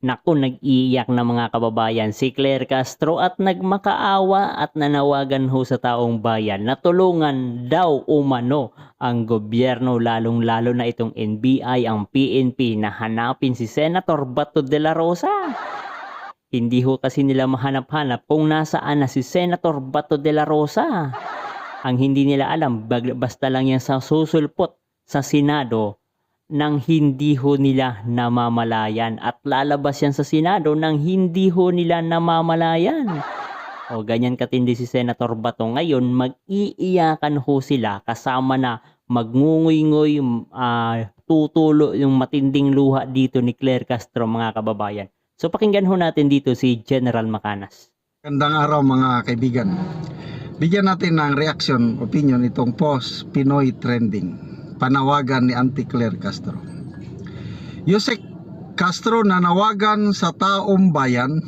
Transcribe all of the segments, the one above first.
Naku, nag-iiyak na mga kababayan si Claire Castro at nagmakaawa at nanawagan ho sa taong bayan na tulungan daw umano ang gobyerno, lalong-lalo na itong NBI, ang PNP, na hanapin si Senator Bato de la Rosa. Hindi ho kasi nila mahanap-hanap kung nasaan na si Senator Bato de la Rosa. Ang hindi nila alam, basta lang yan sa susulpot sa Senado nang hindi ho nila namamalayan, at lalabas yan sa Senado nang hindi ho nila namamalayan. O ganyan katindi si Senator Bato. Ngayon, mag-iiyakan ho sila kasama na magngungoy-ngoy, tutulo yung matinding luha dito ni Claire Castro, mga kababayan. So pakinggan ho natin dito si General Macanas. Gandang araw mga kaibigan. Bigyan natin ng reaction, opinion itong post Pinoy Trending. Panawagan ni Auntie Claire Castro. Yusek Castro nanawagan sa taong bayan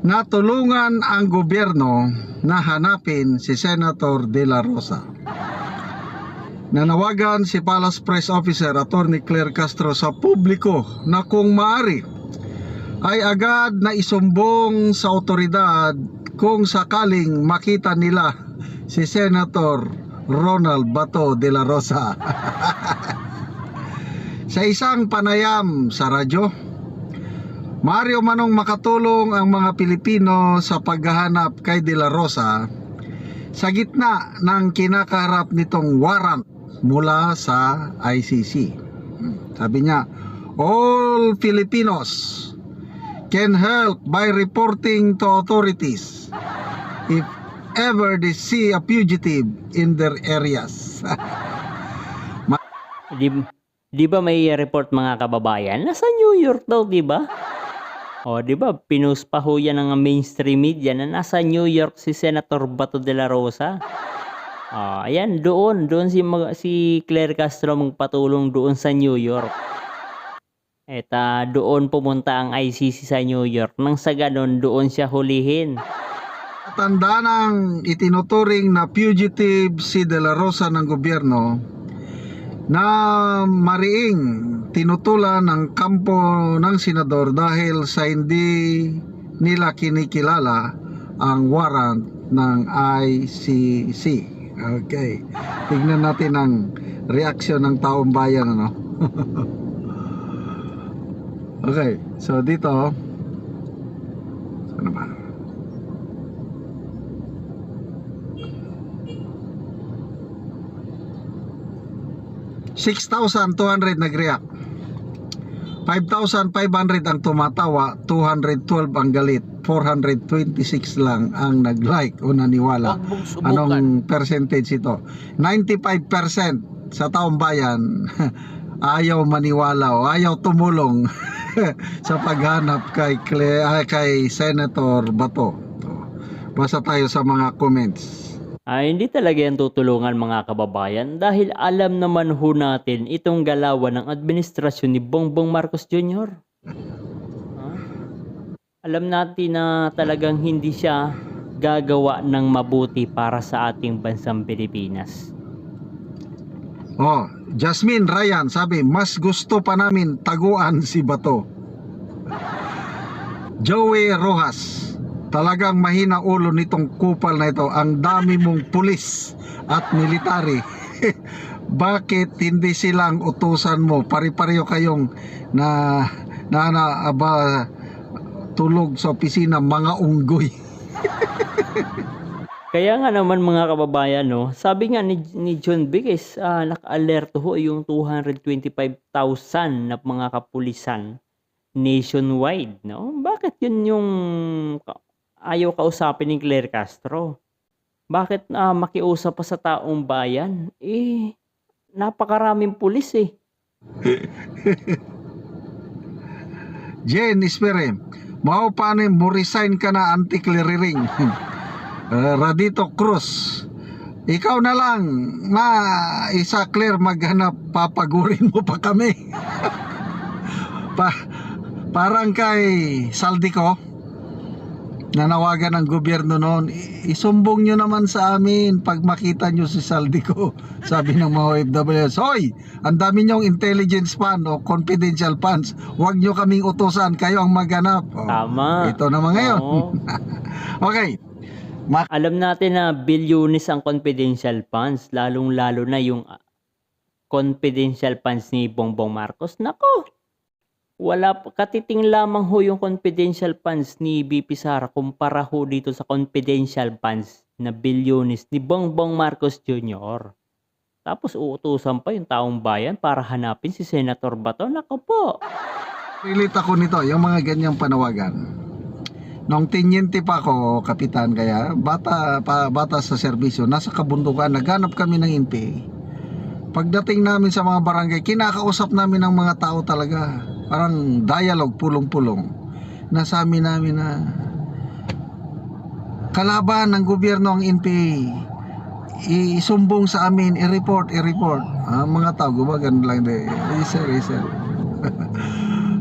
na tulungan ang gobyerno na hanapin si Senator De La Rosa. Nanawagan si Palace Press Officer Attorney Claire Castro sa publiko na kung maaari ay agad na isumbong sa otoridad kung sakaling makita nila si Senator Ronald Bato de la Rosa. Sa isang panayam sa radyo, maaari manong makatulong ang mga Pilipino sa paghahanap kay de la Rosa sa gitna ng kinakaharap nitong warrant mula sa ICC. Sabi niya, all Filipinos can help by reporting to authorities if ever they see a fugitive in their areas. Di ba may report mga kababayan? Nasa New York daw, di ba? O, di ba? Pinost pa ho yan ng mainstream media na nasa New York si Senator Bato de la Rosa. Ayan, doon si Claire Castro magpatulong doon sa New York. At doon pumunta ang ICC sa New York. Nang sa ganon, doon siya hulihin. Tanda ng itinuturing na fugitive si De La Rosa ng gobyerno na mariing tinutulan ng kampo ng senador dahil sa hindi nila kinikilala ang warrant ng ICC. Okay, tignan natin ang reaksyon ng taong bayan, ano? Okay, so dito ano ba? 6,200 nag-react, 5,500 ang tumatawa, 212 ang galit, 426 lang ang nag-like o naniwala. Anong percentage ito? 95% sa taong bayan ayaw maniwala o ayaw tumulong sa paghanap kay Senator Bato. Basa tayo sa mga comments. Hindi talaga yan tutulungan mga kababayan dahil alam naman ho natin itong galawan ng administrasyon ni Bongbong Marcos Jr. Alam natin na talagang hindi siya gagawa ng mabuti para sa ating bansang Pilipinas. Jasmine Ryan sabi, mas gusto pa namin taguan si Bato. Joey Rojas, talagang mahina ulo nitong kupal na ito. Ang dami mong pulis at military. Bakit hindi silang utusan mo? Pari-pareho kayong tulog sa opisina, mga unggoy. Kaya nga naman mga kababayan, no, sabi nga ni John Vickes, naka-alerto ho yung 225,000 na mga kapulisan nationwide, no? Bakit yun yung ayaw kausapin ni Claire Castro? Bakit makiusap pa sa taong bayan? Napakaraming pulis eh. Jen Espere, mao paano mo resign ka na, anti-clearing. Radito Cruz, ikaw na lang na isa Claire maghanap, papagurin mo pa kami. Parang kay Saldico. nanawagan ng gobyerno noon, isumbong nyo naman sa amin pag makita nyo si Saldico. Sabi ng mga OFWs, hoy, ang dami nyong intelligence fund o confidential funds, huwag nyo kaming utusan, kayo ang maghanap. Tama. Ito naman ngayon. Oo. Okay. Alam natin na bilyones ang confidential funds, lalong-lalo na yung confidential funds ni Bongbong Marcos. Nako, katiting lamang ho yung confidential funds ni BP Sara kumpara ho dito sa confidential funds na bilyones ni Bongbong Marcos Jr. Tapos uutusan pa yung taong bayan para hanapin si Senator Bato. Nako po. Relate ako nito, yung mga ganyang panawagan. Nung tinyente pa ako, kapitan, kaya bata sa serbisyo, nasa kabundukan, naghanap kami ng NPA. Pagdating namin sa mga barangay, kinakausap namin ng mga tao talaga. Parang dialogue, pulong-pulong. Nasabi namin na kalaban ng gobyerno ang NPA. Isumbong sa amin, i-report. Mga tao, gumagan lang de. Sir.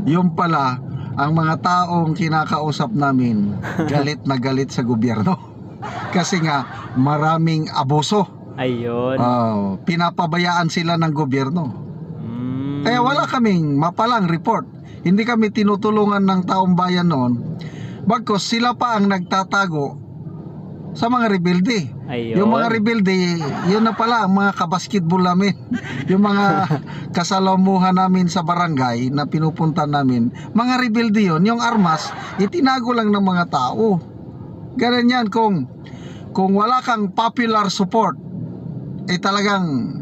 Yung pala, ang mga taong kinakausap namin, galit na galit sa gobyerno. Kasi nga, maraming abuso. Ayun. Pinapabayaan sila ng gobyerno. Kaya wala kaming mapalang report. Hindi kami tinutulungan ng taong bayan noon. Bagkus sila pa ang nagtatago sa mga rebelde. Ayun. Yung mga rebelde, yun na pala ang mga kabasketball namin. Yung mga kasalamuhan namin sa barangay na pinupunta namin, mga rebelde yun. Yung armas, itinago lang ng mga tao. Ganun yan, kung wala kang popular support, talagang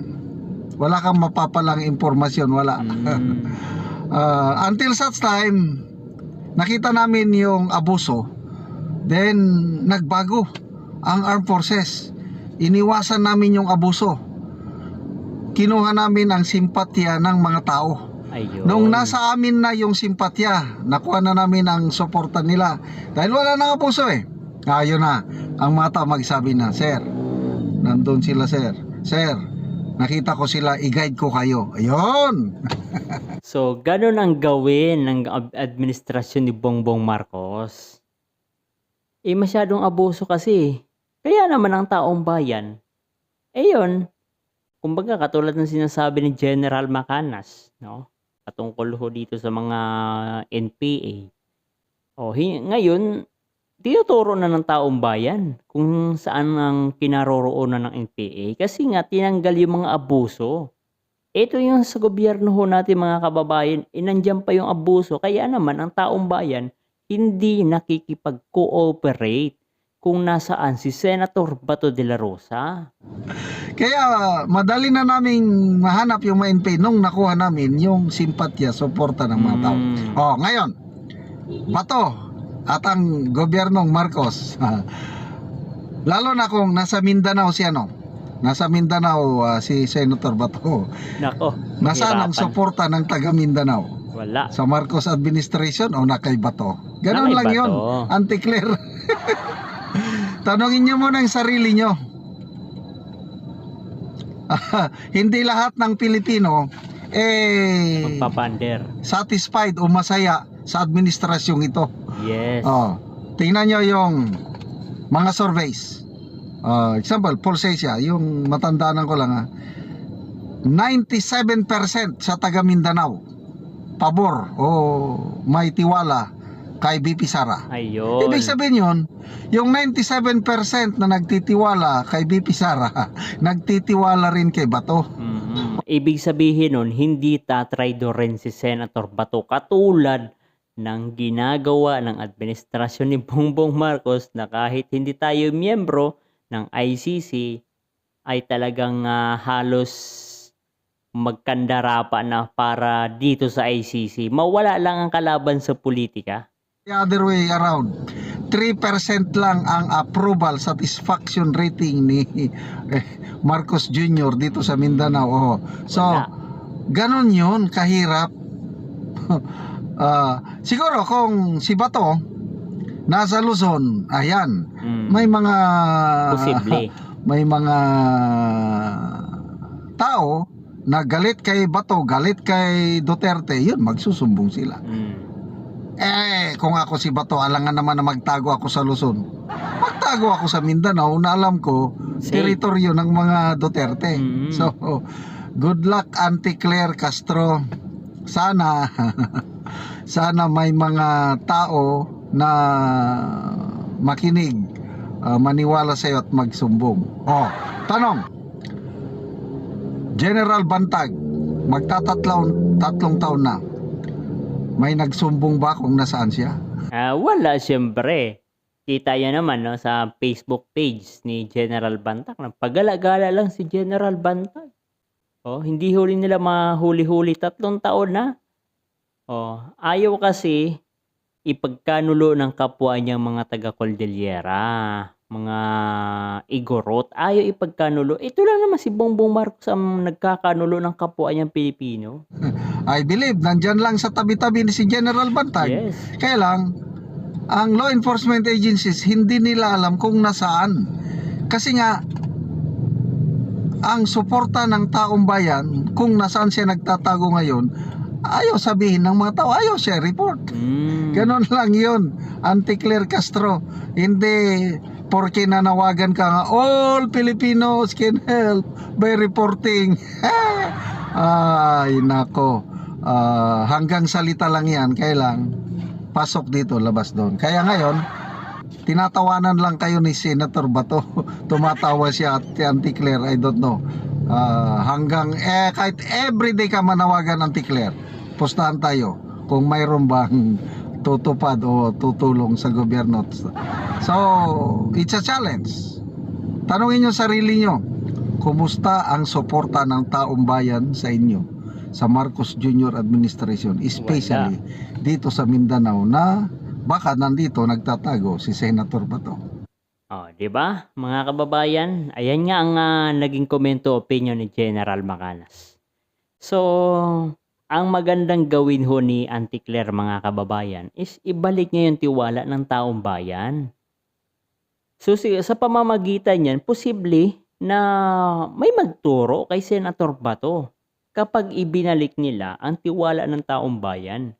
wala kang mapapalang impormasyon, wala. Until such time, nakita namin yung abuso, then nagbago ang armed forces. Iniwasan namin yung abuso. Kinuha namin ang simpatya ng mga tao. Ayun. Nung nasa amin na yung simpatya, nakuha na namin ang suporta nila. Dahil wala nang abuso Ayun na, ang mga tao magsabi na, Sir, nandun sila sir. Sir, nakita ko sila, i-guide ko kayo. Ayun. So, ganun ang gawin ng administrasyon ni Bongbong Marcos. Masyadong abuso kasi. Kaya naman ang taong bayan, yun, kumbaga katulad ng sinasabi ni General Macanas, no? Patungkol ho dito sa mga NPA. Ngayon, tinuturo na ng taong bayan kung saan ang kinaroroonan ng NPA kasi nga tinanggal yung mga abuso. Ito yung sa gobyerno ho natin mga kababayan, nandiyan pa yung abuso. Kaya naman ang taong bayan hindi nakikipag-cooperate kung nasaan si Senator Bato de la Rosa. Kaya madali na naming mahanap yung mga NPA nung nakuha namin yung simpatya, suporta ng mga tao. Ngayon, Bato at ang gobyernong Marcos, lalo na kung nasa Mindanao nasa Mindanao si Senator Bato. Nako, nasaan ang hirapan. suporta ng taga Mindanao? Wala. Sa Marcos administration o na kay Bato? Ganon Na lang kay yun, Bato. Auntie Claire. Tanungin nyo muna ang sarili nyo. Hindi lahat ng Pilipino Magpapander. satisfied o masaya sa administrasyong ito. Yes. Tingnan nyo yung mga surveys. Example, Pulsesia, yung matandaanan ko lang 97% sa taga Mindanao pabor o may tiwala kay BP Sara. Ayun. Ibig sabihin yun, yung 97% na nagtitiwala kay BP Sara, nagtitiwala rin kay Bato. Ibig sabihin nun, hindi tatraydo rin si Senator Bato katulad ng ginagawa ng administrasyon ni Bongbong Marcos na kahit hindi tayo miyembro ng ICC ay talagang halos magkandara pa na para dito sa ICC. Mawala lang ang kalaban sa politika. The other way around, 3% lang ang approval satisfaction rating ni Marcos Jr. dito sa Mindanao. So, ganon yun, kahirap. Siguro kung si Bato nasa Luzon, ayan, may mga Posible. may mga tao na galit kay Bato, galit kay Duterte, yun, magsusumbong sila. Kung ako si Bato, alangan naman na magtago ako sa Luzon. Magtago ako sa Mindanao na alam ko, Same. teritoryo ng mga Duterte. Mm. So, good luck Auntie Claire Castro. Sana, sana may mga tao na makinig, maniwala sa iyo at magsumbong. Tanong, General Bantag, tatlong taon na. May nagsumbong ba kung nasaan siya? Wala, syempre. Kita yan naman no, sa Facebook page ni General Bantag. Pagala-gala lang si General Bantag. Hindi huli nila mahuli-huli 3 taon na. Ayaw kasi ipagkanulo ng kapwa niyang mga taga-Cordillera, mga Igorot. Ayaw ipagkanulo. Ito lang naman si Bongbong Marcos ang nagkakanulo ng kapwa niyang Pilipino. I believe nandyan lang sa tabi-tabi ni si General Bantag. Yes. Kaya lang, ang law enforcement agencies hindi nila alam kung nasaan. Kasi nga, ang suporta ng taong bayan, kung nasaan siya nagtatago ngayon, ayaw sabihin ng mga tao, ayaw siya report. Ganon lang yun, Auntie Claire Castro. Hindi porke nanawagan ka nga, all Filipinos can help by reporting. Ay, nako. Hanggang salita lang yan, kailang pasok dito, labas doon. Kaya ngayon, tinatawanan lang kayo ni Senator Bato. Tumatawa siya at Auntie Claire, I don't know. Hanggang, kahit everyday ka manawagan, Auntie Claire, postahan tayo kung mayroon bang tutupad o tutulong sa gobyerno. So, it's a challenge. Tanungin nyo sarili nyo, kumusta ang suporta ng taong bayan sa inyo? Sa Marcos Jr. administration, especially dito sa Mindanao na baka nandito nagtatago si Senator Bato. 'Di ba? Mga kababayan, ayan nga ang naging komento opinion ni General Macanas. So, ang magandang gawin ho ni Auntie Claire, mga kababayan, is ibalik niya yung tiwala ng taong bayan. So, sa pamamagitan niyan, posible na may magturo kay Senator Bato kapag ibinalik nila ang tiwala ng taong bayan.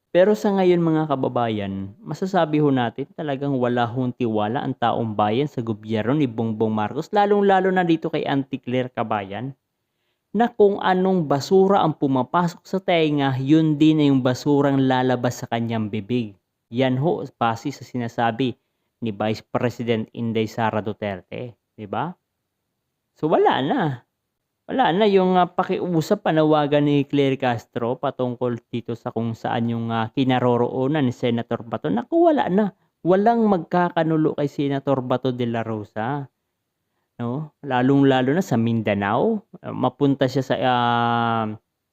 Pero sa ngayon, mga kababayan, masasabi ho natin talagang wala hong tiwala ang taong bayan sa gobyerno ni Bongbong Marcos, lalong-lalo na dito kay Auntie Claire Kabayan, na kung anong basura ang pumapasok sa tenga, yun din na yung basurang lalabas sa kanyang bibig. Yan ho, base sa sinasabi ni Vice President Inday Sara Duterte. Diba? So wala na. Wala na yung pakiusap, panawagan ni Claire Castro patungkol dito sa kung saan yung kinaroroonan ni Senator Bato. Naku, wala na. Walang magkakanulo kay Senator Bato de la Rosa. No? Lalong-lalo na sa Mindanao. Mapunta siya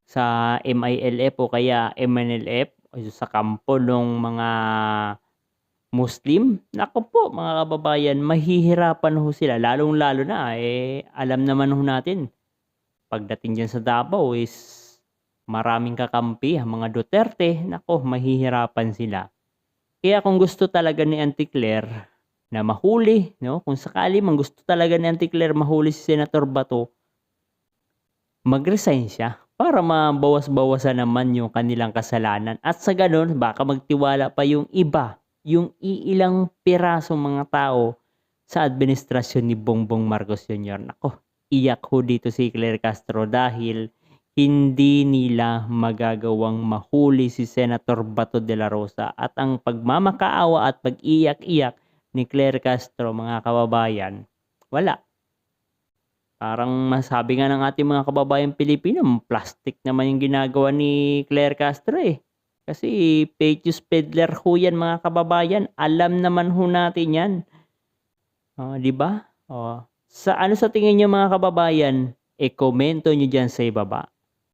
sa MILF o kaya MNLF o sa kampo ng mga Muslim. Naku po, mga kababayan, mahihirapan ho sila. Lalong-lalo na, alam naman ho natin, pagdating dyan sa Davao is maraming kakampi, ang mga Duterte, nako, mahihirapan sila. Kaya kung gusto talaga ni Auntie Claire na mahuli, no? Kung sakali man gusto talaga ni Auntie Claire mahuli si Senator Bato, mag-resign siya para mabawas-bawasan naman yung kanilang kasalanan. At sa ganun, baka magtiwala pa yung iba, yung iilang pirasong mga tao sa administrasyon ni Bongbong Marcos Jr. Nako, iyak ho dito si Claire Castro dahil hindi nila magagawang mahuli si Senator Bato de la Rosa, at ang pagmamakaawa at pag-iyak-iyak ni Claire Castro, mga kababayan, wala. Parang masabi nga ng ating mga kababayan Pilipino, plastic naman yung ginagawa ni Claire Castro Kasi fake news peddler ho yan, mga kababayan. Alam naman ho natin yan. Di ba? Sa tingin niyo, mga kababayan, komento niyo dyan sa ibaba.